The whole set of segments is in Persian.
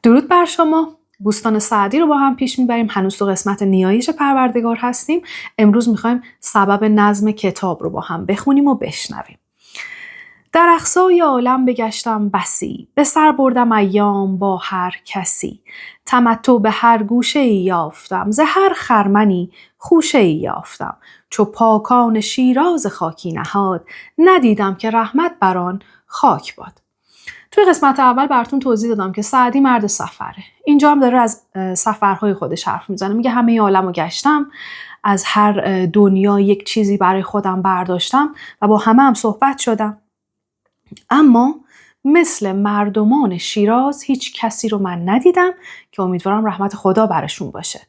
درود بر شما. بوستان سعدی رو با هم پیش میبریم. هنوز تو قسمت نیایش پروردگار هستیم. امروز میخوایم سبب نظم کتاب رو با هم بخونیم و بشنویم. در اقصای عالم بگشتم بسی، به سر بردم ایام با هر کسی. تمتع به هر گوشه ای یافتم، ز هر خرمنی خوشه ای یافتم. چو پاکان شیراز خاکی نهاد، ندیدم که رحمت بر آن خاک باد. توی قسمت اول براتون توضیح دادم که سعدی مرد سفره. اینجا هم داره از سفرهای خودش حرف میزنه. میگه همه عالم رو گشتم، از هر دنیا یک چیزی برای خودم برداشتم و با همه هم صحبت شدم. اما مثل مردمان شیراز هیچ کسی رو من ندیدم که امیدوارم رحمت خدا برشون باشه.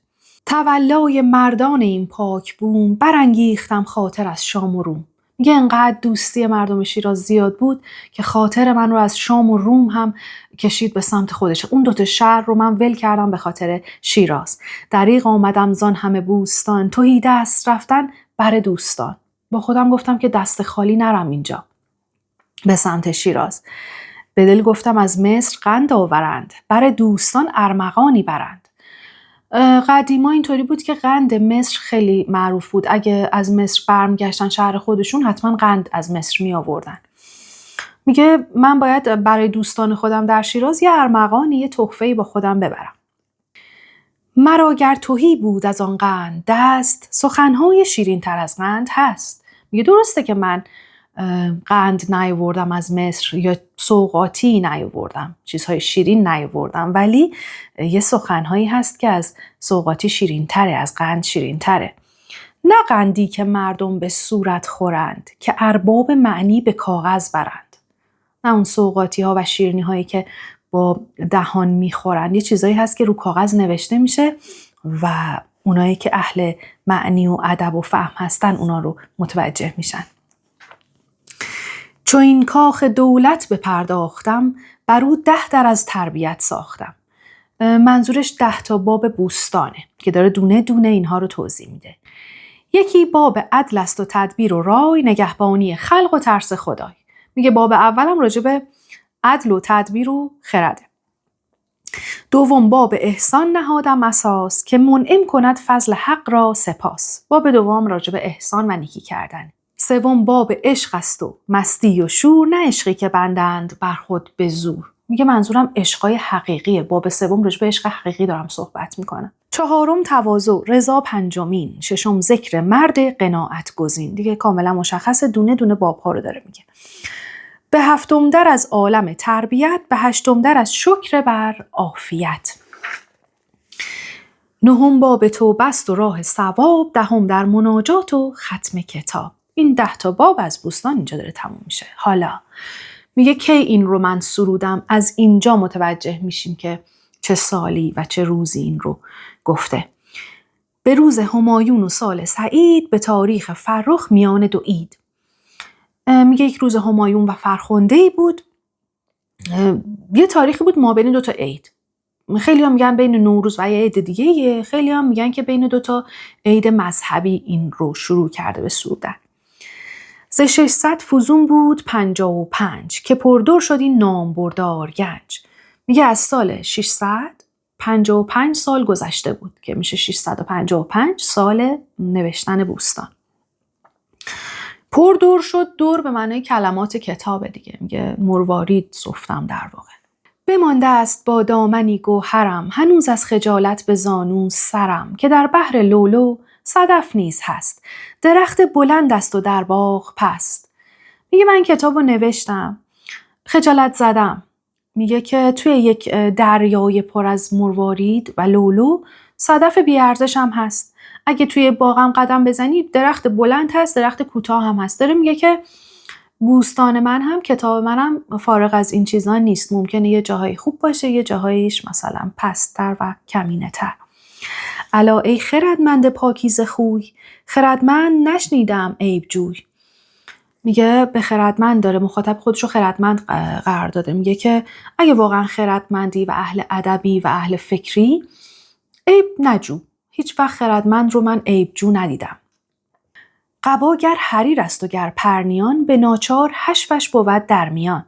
تولای مردان این پاک بوم، برانگیختم خاطر از شام و روم. میگه انقدر دوستی مردم شیراز زیاد بود که خاطر من رو از شام و روم هم کشید به سمت خودش. اون دوتا شهر رو من ول کردم به خاطر شیراز. دریغ آمدم زان همه بوستان، تهی دست رفتن بر دوستان. با خودم گفتم که دست خالی نرم اینجا به سمت شیراز. به دل گفتم از مصر قند آورند، بر دوستان ارمغانی برند. قدیما اینطوری بود که قند مصر خیلی معروف بود. اگه از مصر برمیگشتن شهر خودشون حتما قند از مصر می آوردن. میگه من باید برای دوستان خودم در شیراز یه ارمغانی، یه تحفه‌ای با خودم ببرم. مرا گر تهی بود از آن قند دست، سخنهای شیرین تر از قند هست. میگه درسته که من قند نیاوردم از مصر یا سوغاتی نیاوردم، چیزهای شیرین نیاوردم، ولی یه سخنهایی هست که از سوغاتی شیرین تره، از قند شیرین تره. نه قندی که مردم به صورت خورند، که ارباب معنی به کاغذ برند. نه اون سوغاتی ها و شیرینی هایی که با دهان میخورند. یه چیزایی هست که رو کاغذ نوشته میشه و اونایی که اهل معنی و ادب و فهم هستن اونا رو متوجه میشن. چو این کاخ دولت بپرداختم، بر او 10 در از تربیت ساختم. منظورش 10 تا باب بوستانه که داره دونه دونه اینها رو توضیح میده. یکی باب عدل است و تدبیر و رای، نگهبانی خلق و ترس خدای. میگه باب اولم راجع به عدل و تدبیر و خرده. دوم باب احسان نهادم اساس، که منعم کند فضل حق را سپاس. باب دوم راجع به احسان و نیکی کردن. سوم باب عشق است و مستی و شور، نه عشقی که بندند بر خود به زور. میگه منظورم عشقای حقیقیه. باب سوم راجع به عشق حقیقی دارم صحبت میکنم. چهارم تواضع، رضا پنجمین. ششم ذکر مرد قناعت گزین. دیگه کاملا مشخص، دونه دونه بابها رو داره میگه. به 7م در از عالم تربیت، به 8م در از شکر بر عافیت. 9م باب توبه است و راه ثواب، 10م در مناجات و ختم کتاب. این 10 تا باب از بوستان اینجا داره تموم میشه. حالا میگه که این رو من سرودم، از اینجا متوجه میشیم که چه سالی و چه روزی این رو گفته. به روز همایون و سال سعید، به تاریخ فرخ میان 2 عید. میگه یک روز همایون و فرخنده‌ای بود، یه تاریخی بود ما بین 2 تا عید. خیلی هم میگن بین نوروز و یه عید دیگه، خیلی هم میگن که بین 2 تا عید مذهبی این رو شروع کرده به سرودن. ز 600 فزون بود 55، که پردر شد این نامبردار گنج. میگه از سال 655 سال گذشته بود که میشه 655 سال نوشتن بوستان. پردر شد، دور به معنای کلمات کتاب دیگه. میگه مروارید سفتم در واقع. بمانده است با دامنی گوهرم، هنوز از خجالت به زانو سرم. که در بحر لولو صدف نیز هست، درخت بلند است و در باغ پست. میگه من کتابو نوشتم، خجالت زدم. میگه که توی یک دریای پر از مروارید و لولو صدف بیارزش هم هست. اگه توی باغم قدم بزنی درخت بلند هست، درخت کوتاه هم هست. داره میگه که بوستان من هم، کتاب منم فارغ از این چیزا نیست. ممکنه یه جاهای خوب باشه، یه جاهایش مثلا پست‌تر و کمینه تر. الا ای خردمند پاکیزه خوی، خردمند نشنیدم عیب جوی. میگه به خردمند، داره مخاطب خودشو خردمند قرار داده. میگه که اگه واقعا خردمندی و اهل ادبی و اهل فکری، عیب نجو. هیچ وقت خردمند رو من عیب جو ندیدم. قبا گر حریر است و گر پرنیان، به ناچار حشوش بود در میان.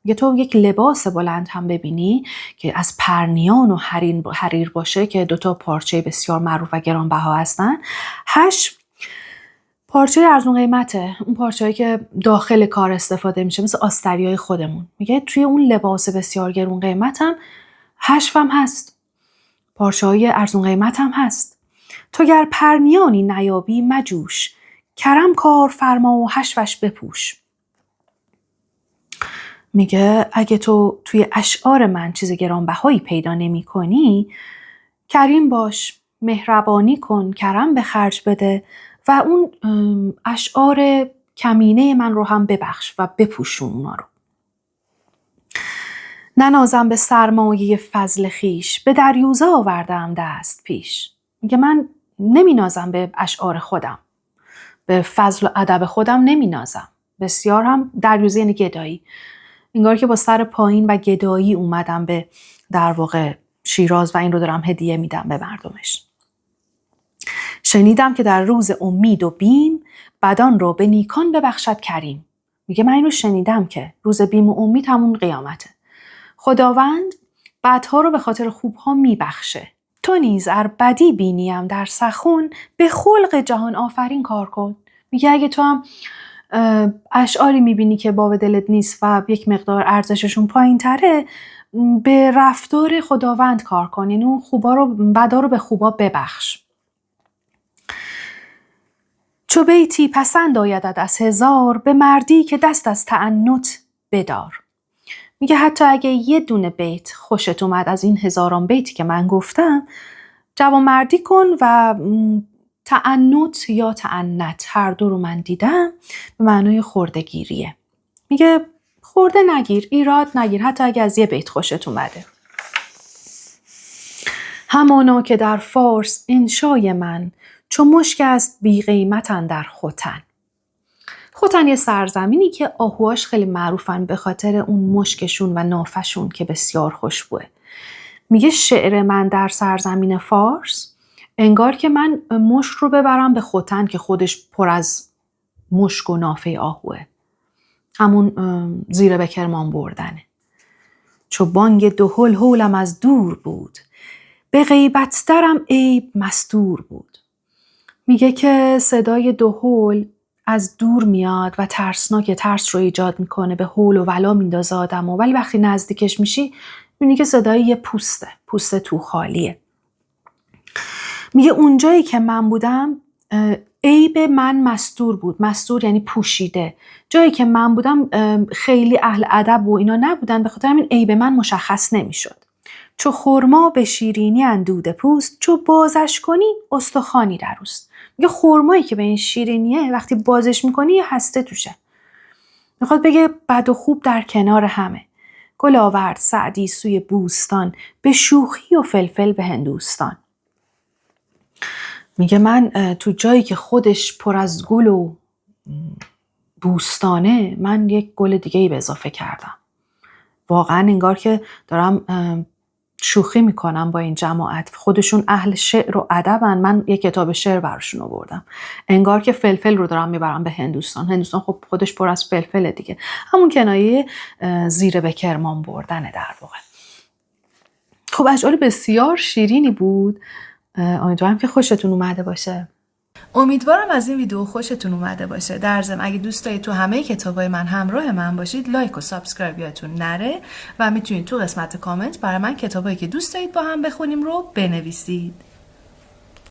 میگه تو یک لباس بلند هم ببینی که از پرنیان و حریر باشه که 2 پارچه بسیار معروف و گرانبها هستن، 8 پارچه ارزون قیمته، اون پارچه‌ای که داخل کار استفاده میشه مثل آستریای خودمون. میگه توی اون لباس بسیار گران قیمت هم حشو هم هست، پارچه‌های ارزون قیمت هم هست. تو گر پرنیانی نیابی مجوش، کرم کار فرما و حشوش بپوش. میگه اگه تو توی اشعار من چیز گرانبهایی پیدا نمی کنی، کریم باش، مهربانی کن، کرم به خرج بده و اون اشعار کمینه من رو هم ببخش و بپوشون اونا رو. ننازم به سرمایه فضل خیش، به دریوزه آوردم دست پیش. میگه من نمی نازم به اشعار خودم، به فضل و ادب خودم نمی نازم. بسیار هم دریوزه یعنی گدایی، انگار که با سر پایین و گدایی اومدم به در واقع شیراز و این رو دارم هدیه میدم به مردمش. شنیدم که در روز امید و بیم، بدان رو به نیکان ببخشد کریم. میگه من این رو شنیدم که روز بیم و امید همون قیامته. خداوند بدها رو به خاطر خوبها میبخشه. تو نیز ار بدی بینیم در سخن، به خلق جهان آفرین کار کن. میگه اگه تو هم اشعاری میبینی که باب دلت نیست و یک مقدار ارزششون پایین تره، به رفتار خداوند کار کن، یعنی اون بدا رو به خوبا ببخش. چو بیتی پسند آیدد از 1000، به مردی که دست از تعنت بدار. میگه حتی اگه یه دونه بیت خوشت اومد از این 1000 بیتی که من گفتم، جوانمردی کن و تعنت یا تعنت هر دو رو من دیدم به معنای خردگیریه. میگه خورده نگیر، ایراد نگیر، حتی اگه از یه بیت خوشت اومده. همانا که در فارس انشای من، چو مشک است بی قیمت اندر ختن. ختن یه سرزمینی که آهوهاش خیلی معروفن به خاطر اون مشکشون و نافشون که بسیار خوشبوه. میگه شعر من در سرزمین فارس انگار که من مشک رو ببرم به ختن که خودش پر از مشک و نافه آهوه، همون زیر به کرمان بردنه. چو بانگ دهل هولم از دور بود، به غیبت درم عیب مستور بود. میگه که صدای دهل از دور میاد و ترسناک، ترس رو ایجاد میکنه، به هول و ولا میندازه آدمو، ولی وقتی نزدیکش میشی میبینی که صدای یه پوست تو خالیه. میگه اونجایی که من بودم عیب من مستور بود. مستور یعنی پوشیده. جایی که من بودم خیلی اهل ادب و اینا نبودن، به خاطر همین عیب من مشخص نمیشد. چو خرما به شیرینی اندوده پوست، چو بازش کنی استخوانی در اوست. میگه خرمایی که به این شیرینیه وقتی بازش میکنی یه هسته توشه. میخواد بگه بد و خوب در کنار همه. گل آورد سعدی سوی بوستان، به شوخی و فلفل به هندوستان. میگه من تو جایی که خودش پر از گل و بوستانه، من یک گل دیگه‌ای به اضافه کردم. واقعا انگار که دارم شوخی میکنم با این جماعت، خودشون اهل شعر و ادبن، من یک کتاب شعر براشون آوردم. انگار که فلفل رو دارم میبرم به هندوستان خب خودش پر از فلفل دیگه، همون کنایه زیر به کرمان بردنه در واقع. خب اشعار بسیار شیرینی بود، امیدوارم که خوشتون اومده باشه. امیدوارم از این ویدیو خوشتون اومده باشه. در ضمن اگه دوست دارید تو همه کتابای من همراه من باشید، لایک و سابسکرایب یادتون نره و میتونید تو قسمت کامنت برای من کتابایی که دوست دارید با هم بخونیم رو بنویسید.